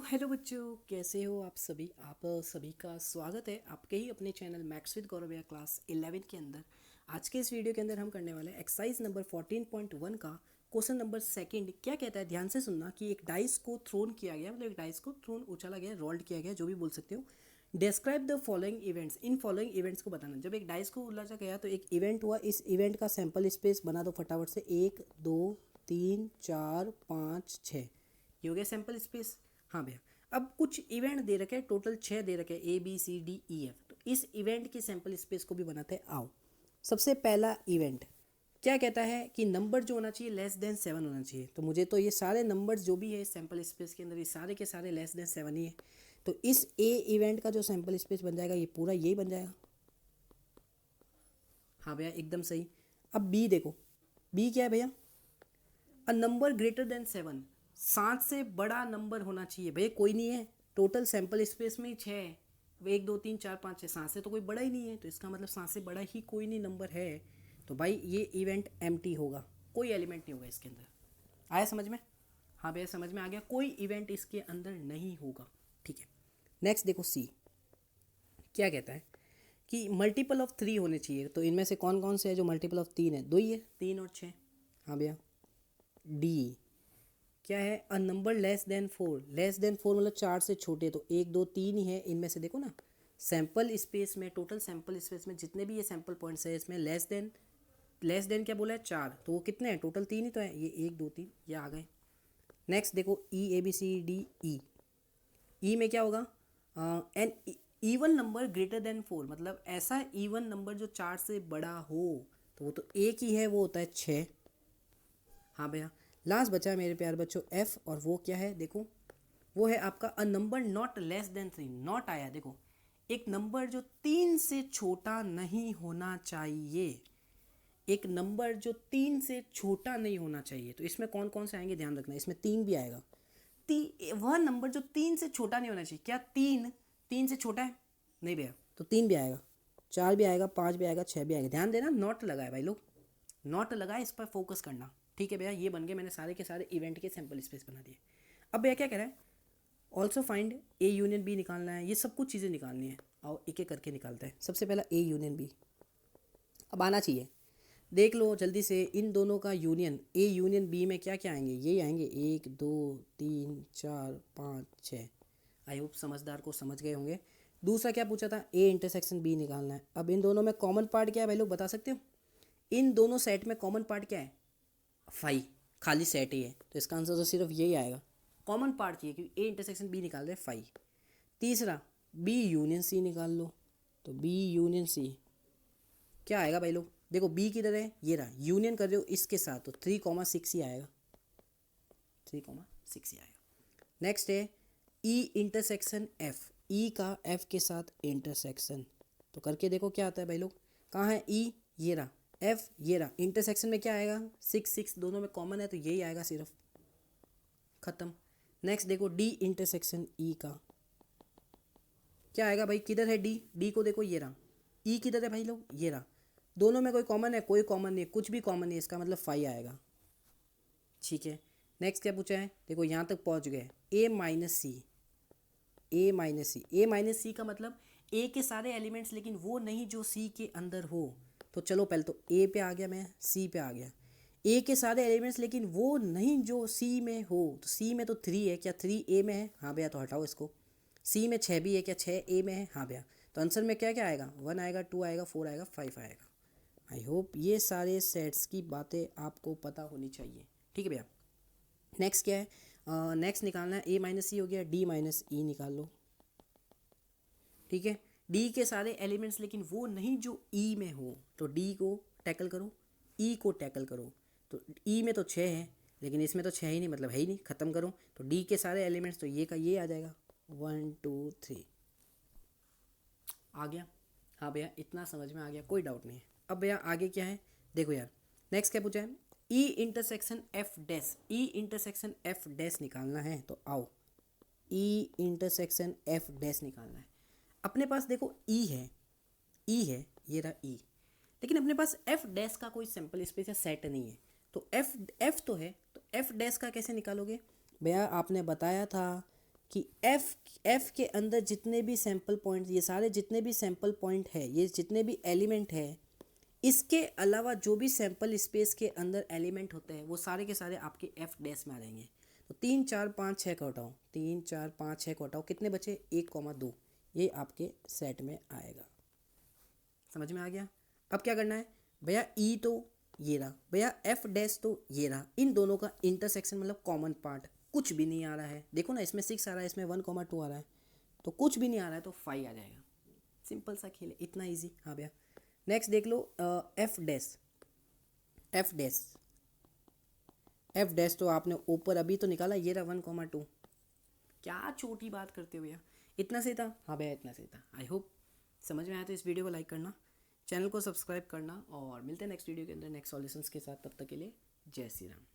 Hello बच्चों, कैसे हो आप सभी। आप सभी का स्वागत है आपके ही अपने channel maths with Gaurav class 11 के अंदर। आज के इस वीडियो के अंदर हम करने वाले हैं एक्सरसाइज नंबर 14.1 का क्वेश्चन नंबर सेकंड। क्या कहता है, ध्यान से सुनना कि एक डाइस को थ्रोन किया गया, मतलब एक डाइस को थ्रोन उछाला गया, रोल्ड किया गया, जो भी बोल सकते हो। Describe the following events, in following events को बताना। जब एक डाइस को उछाला गया तो एक इवेंट हुआ, इस इवेंट का सैंपल स्पेस बना दो फटाफट से। 1 2 3 4 5 6, ये हो गया सैंपल स्पेस। हाँ भैया, अब कुछ इवेंट दे रखे हैं, टोटल 6 दे रखे हैं, ABCDEF। तो इस इवेंट की सैंपल स्पेस को भी बनाते हैं। आओ, सबसे पहला इवेंट क्या कहता है कि नंबर जो होना चाहिए लेस देन 7 होना चाहिए। तो मुझे तो ये सारे नंबर्स जो भी है सैंपल स्पेस के अंदर, ये सारे के सारे लेस देन 7 ही है। तो इस ए इवेंट का जो सैंपल स्पेस बन जाएगा ये पूरा यही बन जाएगा। हाँ भैया, एकदम सही। अब बी देखो, बी क्या है भैया, अ नंबर ग्रेटर देन 7, 7 से बड़ा नंबर होना चाहिए। भैया कोई नहीं है, टोटल सैंपल स्पेस में ही 6 है। 1 2 3 4 5 6, 7 से तो कोई बड़ा ही नहीं है, तो इसका मतलब 7 से बड़ा ही कोई नहीं नंबर है। तो भाई ये इवेंट एम्प्टी होगा, कोई एलिमेंट नहीं होगा इसके अंदर। आया समझ में? हाँ भैया समझ में आ गया, कोई इवेंट इसके अंदर नहीं होगा। ठीक है, नेक्स्ट देखो सी क्या कहता है कि मल्टीपल ऑफ 3 होने चाहिए। तो इनमें से कौन कौन से है जो मल्टीपल ऑफ 3 है? 2 ही है, 3 और 6। हाँ भैया, डी क्या है, a number less than 4। Less than 4 मतलब 4 से छोटे, तो 1 2 3 ही है इनमें से। देखो ना, सैंपल स्पेस में, टोटल सैंपल स्पेस में जितने भी ये सैंपल पॉइंट्स है, इसमें लेस देन क्या बोला है? 4। तो वो कितने हैं? टोटल 3 ही तो है, ये 1 2 3 ये आ गए। नेक्स्ट देखो EABCDE। ई में क्या होगा? An even number greater than 4, मतलब ऐसा इवन नंबर जो 4 से बड़ा हो। तो वो तो एक ही है, वो होता है 6। हाँ भैया, लास्ट बचा है मेरे प्यार बच्चों एफ, और वो क्या है देखो, वो है आपका a number not less than 3। Not आया देखो, एक नंबर जो 3 से छोटा नहीं होना चाहिए। एक नंबर जो 3 से छोटा नहीं होना चाहिए। तो इसमें कौन कौन से आएंगे ध्यान रखना, इसमें 3 भी आएगा। वह नंबर जो 3 से छोटा नहीं होना चाहिए। क्या 3 से छोटा है? नहीं भैया, तो 3 भी आएगा, 4 भी आएगा, 5 भी आएगा, 6 भी आएगा। ध्यान देना, नॉट लगा है भाई लोग, नॉट लगा है, इस पर फोकस करना। ठीक है भैया, ये बन गए, मैंने सारे के सारे इवेंट के सैंपल स्पेस बना दिए। अब भैया क्या कह रहा है, also find A union B निकालना है। ये सब कुछ चीज़ें निकालनी है, आओ एक एक करके निकालते हैं। सबसे पहला ए यूनियन बी, अब आना चाहिए। देख लो जल्दी से, इन दोनों का यूनियन ए यूनियन बी में क्या क्या आएंगे? ये आएंगे 1 2 3 4 5 6। आई होप समझदार को समझ गए होंगे। दूसरा क्या पूछा था? ए इंटरसेक्शन बी निकालना है। अब इन दोनों में कॉमन पार्ट क्या है भाई लोग, बता सकते हो? इन दोनों सेट में कॉमन पार्ट क्या है? 5। खाली सेट ही है, तो इसका आंसर तो सिर्फ यही आएगा। कॉमन पार्ट चाहिए क्योंकि ए इंटरसेक्शन बी निकाल रहे 5। तीसरा, बी यूनियन सी निकाल लो। तो बी यूनियन सी क्या आएगा भाई लोग? देखो बी किधर है, ये रहा, यूनियन कर रहे हो इसके साथ, तो 3,6 ही आएगा, 3,6 ही आएगा। नेक्स्ट है ई इंटरसेक्शन एफ, ई का एफ के साथ इंटरसेक्शन। तो करके देखो क्या आता है भाई लोग। कहाँ है ई? ये रहा, एफ ये रहा, इंटरसेक्शन में क्या आएगा? 6 दोनों में कॉमन है, तो यही आएगा सिर्फ, खत्म। नेक्स्ट देखो डी इंटरसेक्शन ई का क्या आएगा भाई? किधर है डी? डी को देखो, ये रहा। ई किधर है भाई लोग? ये रहा। दोनों में कोई कॉमन है? कोई कॉमन नहीं, कुछ भी कॉमन नहीं, इसका मतलब 5 आएगा। ठीक है, नेक्स्ट क्या पूछा है? देखो यहाँ तक पहुँच गए, ए माइनस सी। ए माइनस सी, ए माइनस सी का मतलब ए के सारे एलिमेंट्स, लेकिन वो नहीं जो सी के अंदर हो। तो चलो पहले तो ए पे आ गया, मैं सी पे आ गया। ए के सारे एलिमेंट्स लेकिन वो नहीं जो सी में हो। तो सी में तो 3 है, क्या 3 ए में है? हाँ भैया, तो हटाओ इसको। सी में 6 भी है, क्या 6 ए में है? हाँ भैया, तो आंसर में क्या क्या आएगा? 1 आएगा, 2 आएगा, 4 आएगा, 5 आएगा। आई होप ये सारे सेट्स की बातें आपको पता होनी चाहिए। ठीक है भैया, नेक्स्ट क्या है? नेक्स्ट निकालना है, ए माइनस सी हो गया, डी माइनस ई निकाल लो। ठीक है, डी के सारे एलिमेंट्स लेकिन वो नहीं जो ई में हो। तो डी को टैकल करो, ई को टैकल करो। तो ई में तो 6 है, लेकिन इसमें तो 6 ही नहीं, मतलब है ही नहीं, ख़त्म करो। तो डी के सारे एलिमेंट्स तो ये का ये आ जाएगा, 1 2 3 आ गया। हाँ भैया, इतना समझ में आ गया, कोई डाउट नहीं है। अब भैया आगे क्या है देखो यार, नेक्स्ट क्या पूछा है? E intersection F dash, E intersection F dash निकालना है। तो आओ, ई इंटरसेक्शन एफ डैश निकालना है। अपने पास देखो ई है, ई है, ये रहा ई, लेकिन अपने पास एफ डैश का कोई सैंपल स्पेस या सेट नहीं है। तो एफ एफ तो है, तो एफ डैश का कैसे निकालोगे? भैया आपने बताया था कि एफ के अंदर जितने भी सैम्पल पॉइंट, ये सारे जितने भी सैम्पल पॉइंट है, ये जितने भी एलिमेंट है, इसके अलावा जो भी सैम्पल स्पेस के अंदर एलिमेंट होते हैं वो सारे के सारे आपके एफ डैश में आ जाएंगे। तो 3 4 5 6 को हटाओ, 3 4 5 6 को हटाओ, कितने बचे 1,2, ये आपके सेट में आएगा। समझ में आ गया। अब क्या करना है भैया, ई तो ये रहा भैया, एफ डैश तो ये रहा, इन दोनों का इंटरसेक्शन मतलब कॉमन पार्ट कुछ भी नहीं आ रहा है। देखो ना, इसमें 6 आ रहा है, इसमें 1,2 आ रहा है, तो कुछ भी नहीं आ रहा है तो 5 आ जाएगा। सिंपल सा खेल है, इतना ईजी। हाँ भैया नेक्स्ट देख लो, एफ डैश, एफ डैश तो आपने ऊपर अभी तो निकाला, ये रहा 1,2। क्या छोटी बात करते हो भैया, इतना से था। हाँ भैया इतना से था। आई होप समझ में आया। तो इस वीडियो को लाइक करना, चैनल को सब्सक्राइब करना, और मिलते हैं नेक्स्ट वीडियो के अंदर नेक्स्ट सॉल्यूशंस के साथ। तब तक के लिए जय श्री राम।